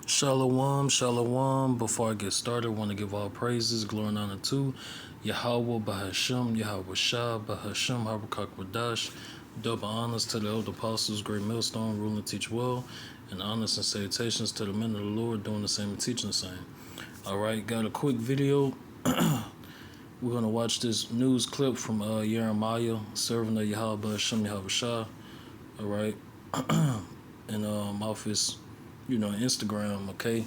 Shalom, shalom. Before I get started, I want to give all praises, glory, and honor to Yahweh, Bahashem, Yahweh Shah, Bahashem, Harakak Wadash. Double honors to the elder apostles, great millstone, rule and teach well, and honors and salutations to the men of the Lord doing the same and teaching the same. All right, got a quick video. We're going to watch this news clip from Jeremiah, servant of Yahweh, Bahashem, Yahweh Shah. All right, and off his, Instagram, okay?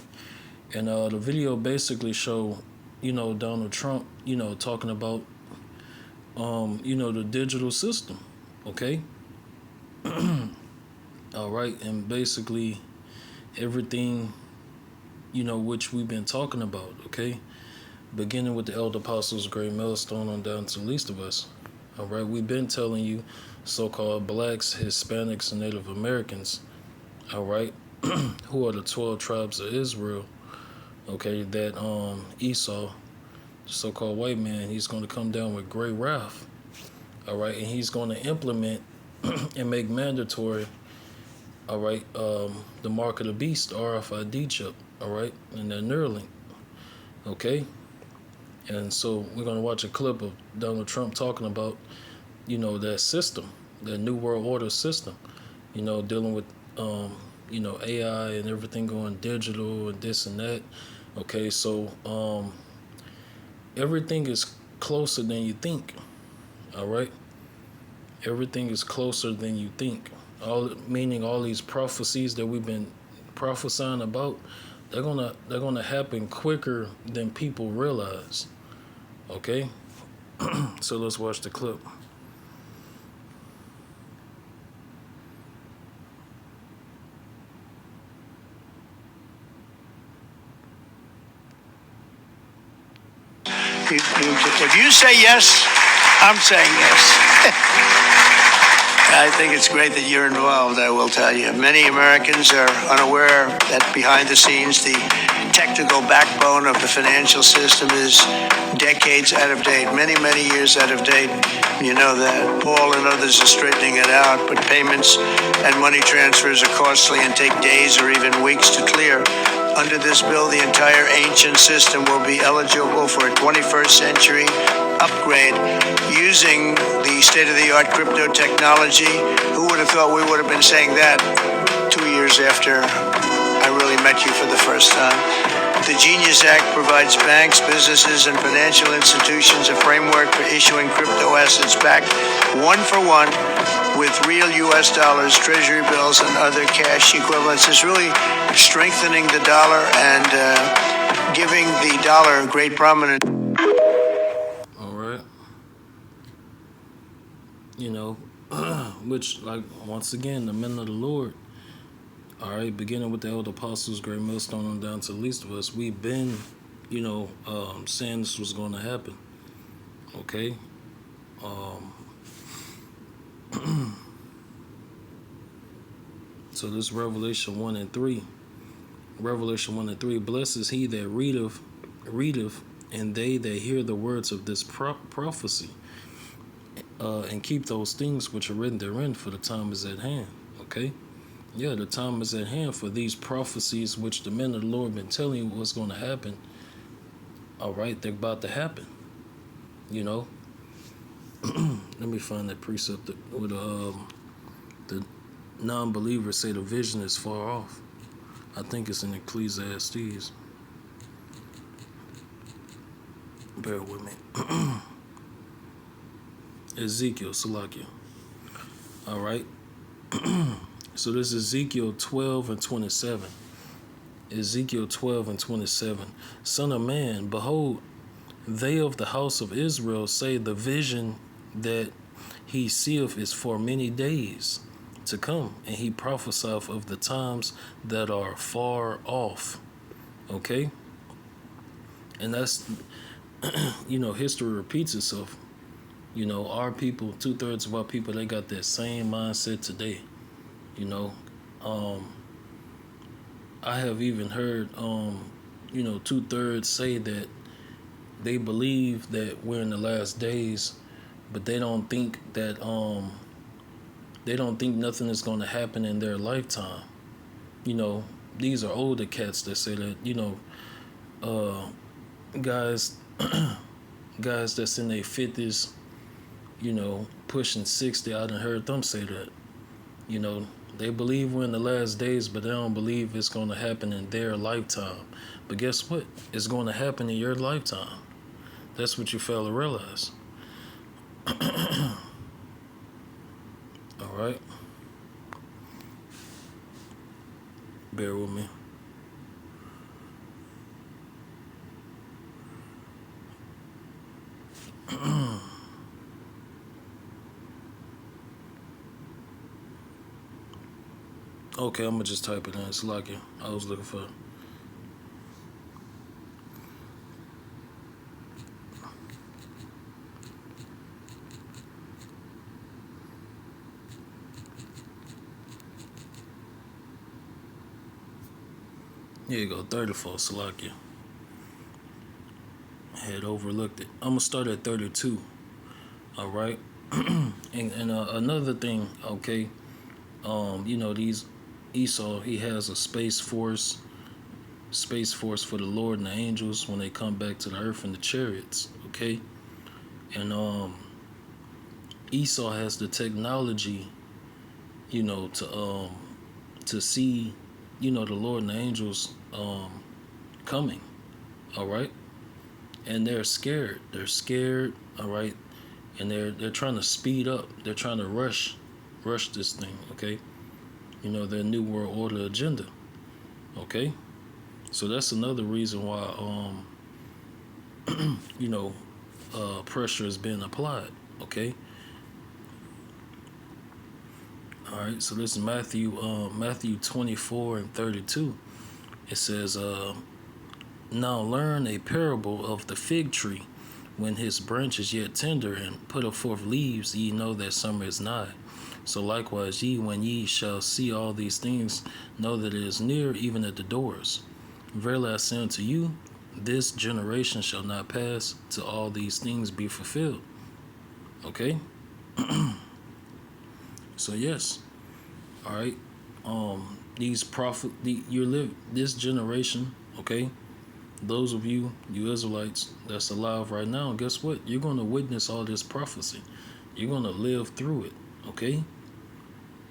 And the video basically show, Donald Trump, talking about, the digital system, okay? All right, and basically everything, which we've been talking about, okay? Beginning with the elder apostles, great millstone on down to the least of us. All right, we've been telling you, so-called blacks, Hispanics, and Native Americans, all right, who are the 12 tribes of Israel, okay, that Esau, so-called white man, he's going to come down with great wrath, all right, and he's going to implement and make mandatory, all right, the mark of the beast, RFID chip, all right, and that Neuralink, okay, and so we're going to watch a clip of Donald Trump talking about, that system, that New World Order system, dealing with, AI and everything going digital and this and that, okay, so everything is closer than you think. All right, everything is closer than you think. Meaning all these prophecies that we've been prophesying about, they're gonna happen quicker than people realize. Okay, so let's watch the clip. If you say yes, I'm saying yes. I think it's great that you're involved, I will tell you. Many Americans are unaware that behind the scenes, the technical backbone of the financial system is decades out of date, many, many years out of date. You know that. Paul and others are straightening it out, but payments and money transfers are costly and take days or even weeks to clear. Under this bill, the entire ancient system will be eligible for a 21st century upgrade using the state-of-the-art crypto technology. Who would have thought we would have been saying that 2 years after I really met you for the first time? The Genius Act provides banks, businesses, and financial institutions a framework for issuing crypto assets backed one for one with real U.S. dollars, treasury bills, and other cash equivalents. Is really strengthening the dollar and giving the dollar great prominence. All right, which, like, once again, the men of the Lord. All right, beginning with the elder apostles, great millstone on down to the least of us, we've been, saying this was going to happen. Okay. So this Revelation 1 and 3. Revelation 1 and 3. Blessed is he that readeth, and they that hear the words of this prophecy, and keep those things which are written therein, for the time is at hand. Okay? Yeah, the time is at hand for these prophecies which the men of the Lord been telling you what's going to happen. All right, they're about to happen. Let me find that precept with the non-believers say the vision is far off. I think it's in Ecclesiastes. Bear with me. Ezekiel, Salakia. All right. So this is Ezekiel 12 and 27. Ezekiel 12 and 27. Son of man, behold, they of the house of Israel say the vision that he seeth is for many days to come, and he prophesieth of the times that are far off. Okay? And that's, history repeats itself. Our people, 2/3 of our people, they got that same mindset today. I have even heard, 2/3 say that they believe that we're in the last days, but they don't think that nothing is going to happen in their lifetime. these are older cats that say that, guys guys that's in their 50s, pushing 60. I done heard them say that. You know, they believe we're in the last days, but they don't believe it's going to happen in their lifetime. But guess what? It's going to happen in your lifetime. That's what you fail to realize. All right? Bear with me. Okay, I'm going to just type it in. It's lucky. I was looking for. Here you go, 34, Salakia. I had overlooked it. I'm going to start at 32. All right? and another thing, okay, these Esau, he has a space force for the Lord and the angels when they come back to the earth in the chariots, okay? And Esau has the technology, to see, the Lord and the angels coming, all right? And they're scared. They're scared, all right? And they're trying to speed up. They're trying to rush this thing, okay? Their new world order agenda, okay? So that's another reason why pressure is being applied, okay? All right, so this is Matthew 24 and 32. It says, now learn a parable of the fig tree. When his branch is yet tender and putteth forth leaves, ye know that summer is nigh. So likewise ye, when ye shall see all these things, know that it is near, even at the doors. Verily I say unto you, this generation shall not pass till all these things be fulfilled. Okay? So yes. All right. This generation, okay? Those of you Israelites that's alive right now, guess what? You're going to witness all this prophecy. You're going to live through it, okay?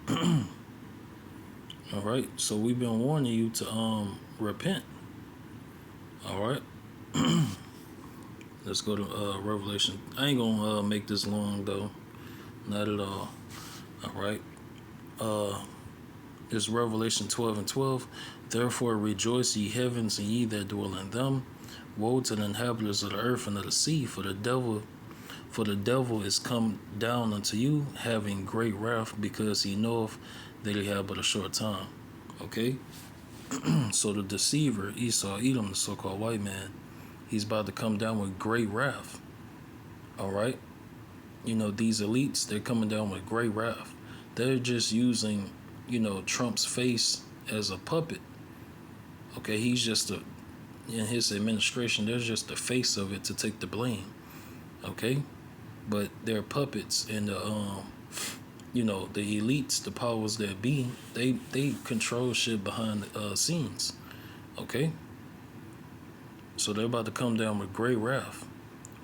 All right. So we've been warning you to repent. All right. Let's go to Revelation. I ain't gonna make this long though, not at all. All right. It's Revelation 12 and 12. Therefore rejoice, ye heavens, and ye that dwell in them. Woe to the inhabitants of the earth and of the sea, for the devil is come down unto you, having great wrath, because he knoweth that he have but a short time. Okay? So the deceiver, Esau, Edom, the so-called white man, he's about to come down with great wrath. All right? These elites, they're coming down with great wrath. They're just using, Trump's face as a puppet. Okay? He's just in his administration, there's just the face of it to take the blame. Okay? But they're puppets, and the elites, the powers that be, they control shit behind the scenes. Okay? So they're about to come down with great wrath.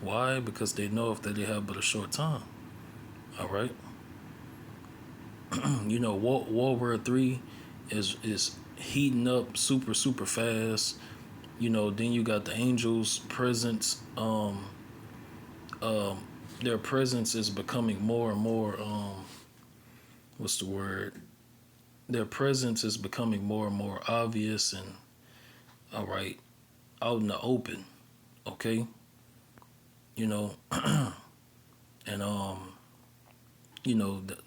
Why? Because they know that they have but a short time. All right? World War III is heating up super, super fast. Then you got the angels' presence. Their presence is becoming more and more, what's the word? Their presence is becoming more and more obvious and, all right, out in the open, okay? And,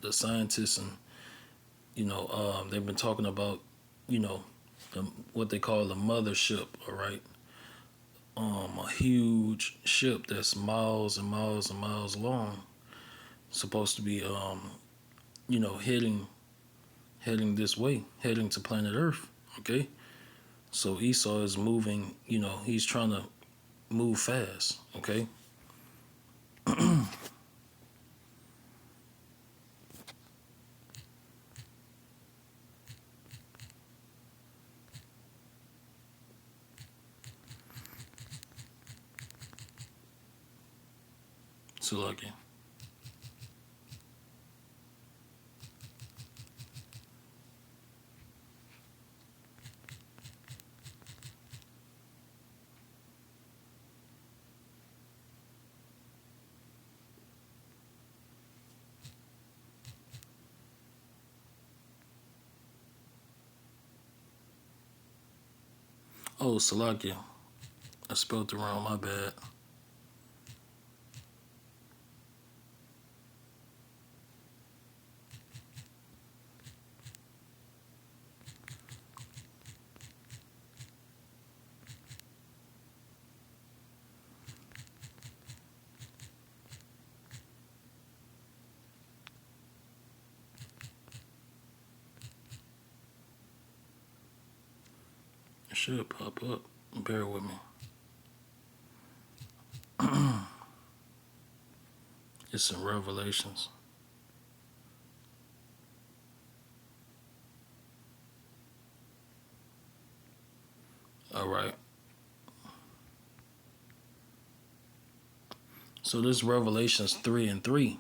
the scientists and, they've been talking about, what they call the mothership, all right? A huge ship that's miles and miles and miles long, supposed to be, heading this way, heading to planet Earth, okay? So Esau is moving, he's trying to move fast, okay? Salaki. Oh, Salakia. I spelled it wrong. My bad. It should pop up. Bear with me. It's in Revelations. All right. So this Revelations 3 and 3.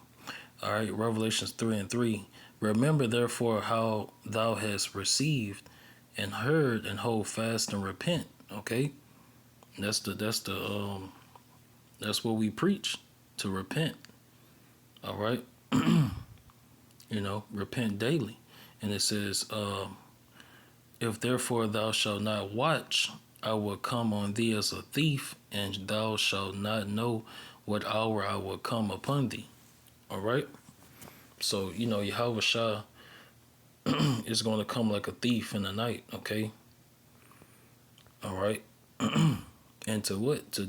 All right. Revelations 3 and 3. Remember therefore how thou hast received and heard, and hold fast and repent. Okay. That's what we preach, to repent. All right. Repent daily. And it says, if therefore thou shalt not watch, I will come on thee as a thief, and thou shalt not know what hour I will come upon thee. All right. So, Yahweh Shah is going to come like a thief in the night. Okay. All right. And to what? To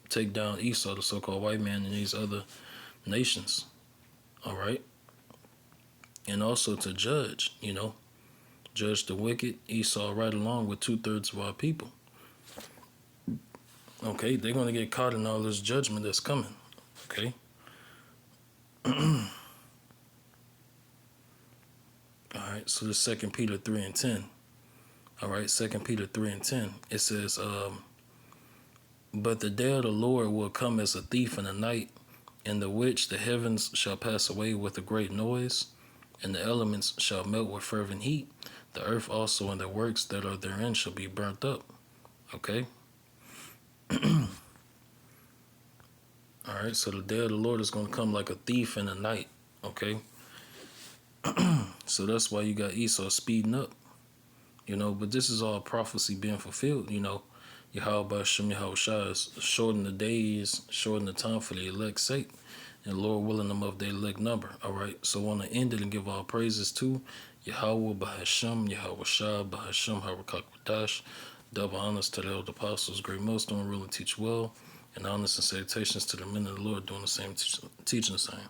take down Esau, the so-called white man, and these other nations. All right. And also to judge, judge the wicked, Esau, right along with 2/3 of our people. Okay, they're going to get caught in all this judgment that's coming. Okay. All right, so the 2 Peter 3 and 10. All right, 2 Peter 3 and 10. It says, but the day of the Lord will come as a thief in the night, in the which the heavens shall pass away with a great noise, and the elements shall melt with fervent heat. The earth also and the works that are therein shall be burnt up. Okay. All right, so the day of the Lord is going to come like a thief in the night. Okay. So that's why you got Esau speeding up. But this is all prophecy being fulfilled. Yahweh Hashem Yahweh Shah is shorten the days, shorten the time for the elect's sake, and Lord willing them of their elect number. All right, so I want to end it and give all praises to Yahweh Bahashem, Yahweh Shah, Bahashem, Harakak Dash. Double honors to the elder apostles, great millstone, rule and teach well, and honors and salutations to the men of the Lord doing the same, teaching the same.